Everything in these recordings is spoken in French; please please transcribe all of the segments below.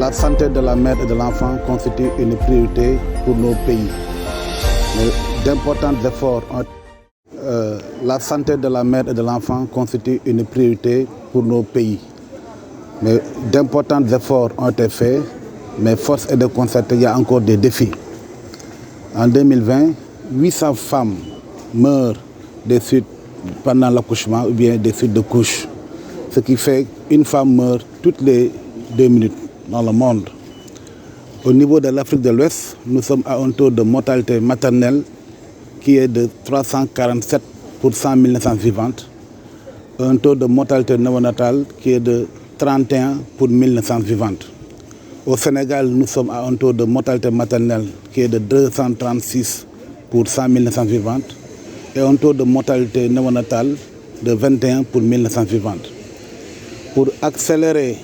La santé de la mère et de l'enfant constitue une priorité pour nos pays. D'importants efforts la santé de la mère et de l'enfant constitue une priorité pour nos pays. Mais d'importants efforts ont été faits, mais force est de constater qu'il y a encore des défis. En 2020, 800 femmes meurent des suites pendant l'accouchement ou bien des suites de couches. Ce qui fait qu'une femme meurt toutes les 2 minutes dans le monde. Au niveau de l'Afrique de l'Ouest, nous sommes à un taux de mortalité maternelle qui est de 347 pour 100 000 naissances vivantes. Un taux de mortalité néonatale qui est de 31 pour 1000 naissances vivantes. Au Sénégal, nous sommes à un taux de mortalité maternelle qui est de 236 pour 100 000 naissances vivantes et un taux de mortalité néonatale de 21 pour 1000 naissances vivantes. Pour accélérer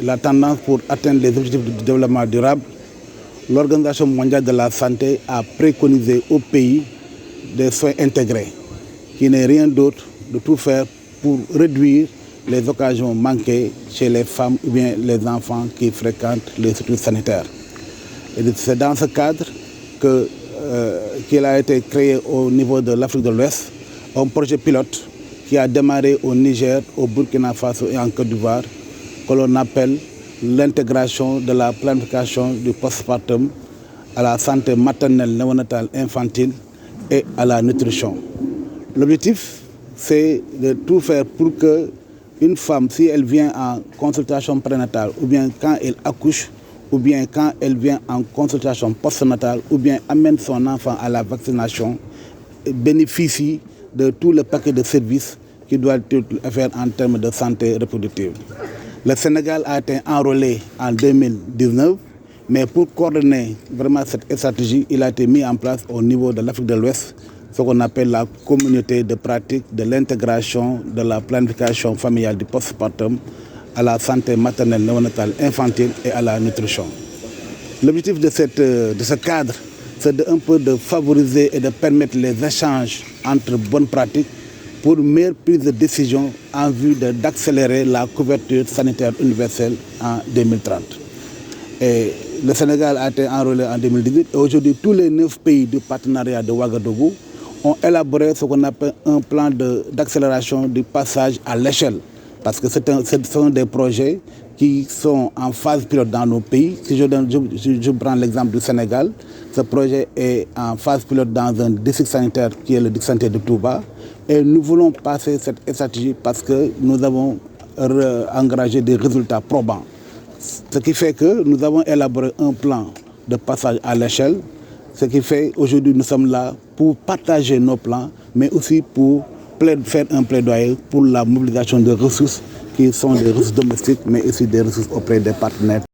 la tendance pour atteindre les objectifs du développement durable, l'Organisation mondiale de la santé a préconisé au pays des soins intégrés, qui n'est rien d'autre de tout faire pour réduire les occasions manquées chez les femmes ou bien les enfants qui fréquentent les structures sanitaires. Et c'est dans ce cadre qu'il a été créé au niveau de l'Afrique de l'Ouest un projet pilote qui a démarré au Niger, au Burkina Faso et en Côte d'Ivoire, que l'on appelle l'intégration de la planification du postpartum à la santé maternelle, néonatale, infantile et à la nutrition. L'objectif, c'est de tout faire pour qu'une femme, si elle vient en consultation prénatale, ou bien quand elle accouche, ou bien quand elle vient en consultation postnatale, ou bien amène son enfant à la vaccination, bénéficie de tout le paquet de services qui doit être fait en termes de santé reproductive. Le Sénégal a été enrôlé en 2019, mais pour coordonner vraiment cette stratégie, il a été mis en place au niveau de l'Afrique de l'Ouest, ce qu'on appelle la communauté de pratique de l'intégration de la planification familiale du postpartum à la santé maternelle, néonatale, infantile et à la nutrition. L'objectif de ce cadre, c'est de favoriser et de permettre les échanges entre bonnes pratiques pour une meilleure prise de décision en vue d'accélérer la couverture sanitaire universelle en 2030. Et le Sénégal a été enrôlé en 2018 et aujourd'hui tous les 9 pays du partenariat de Ouagadougou ont élaboré ce qu'on appelle un plan d'accélération du passage à l'échelle. Parce que ce sont des projets qui sont en phase pilote dans nos pays. Si je prends l'exemple du Sénégal, ce projet est en phase pilote dans un district sanitaire qui est le district sanitaire de Touba. Et nous voulons passer cette stratégie parce que nous avons engagé des résultats probants. Ce qui fait que nous avons élaboré un plan de passage à l'échelle. Ce qui fait aujourd'hui nous sommes là pour partager nos plans, mais aussi pour faire un plaidoyer pour la mobilisation de ressources qui sont des ressources domestiques, mais aussi des ressources auprès des partenaires.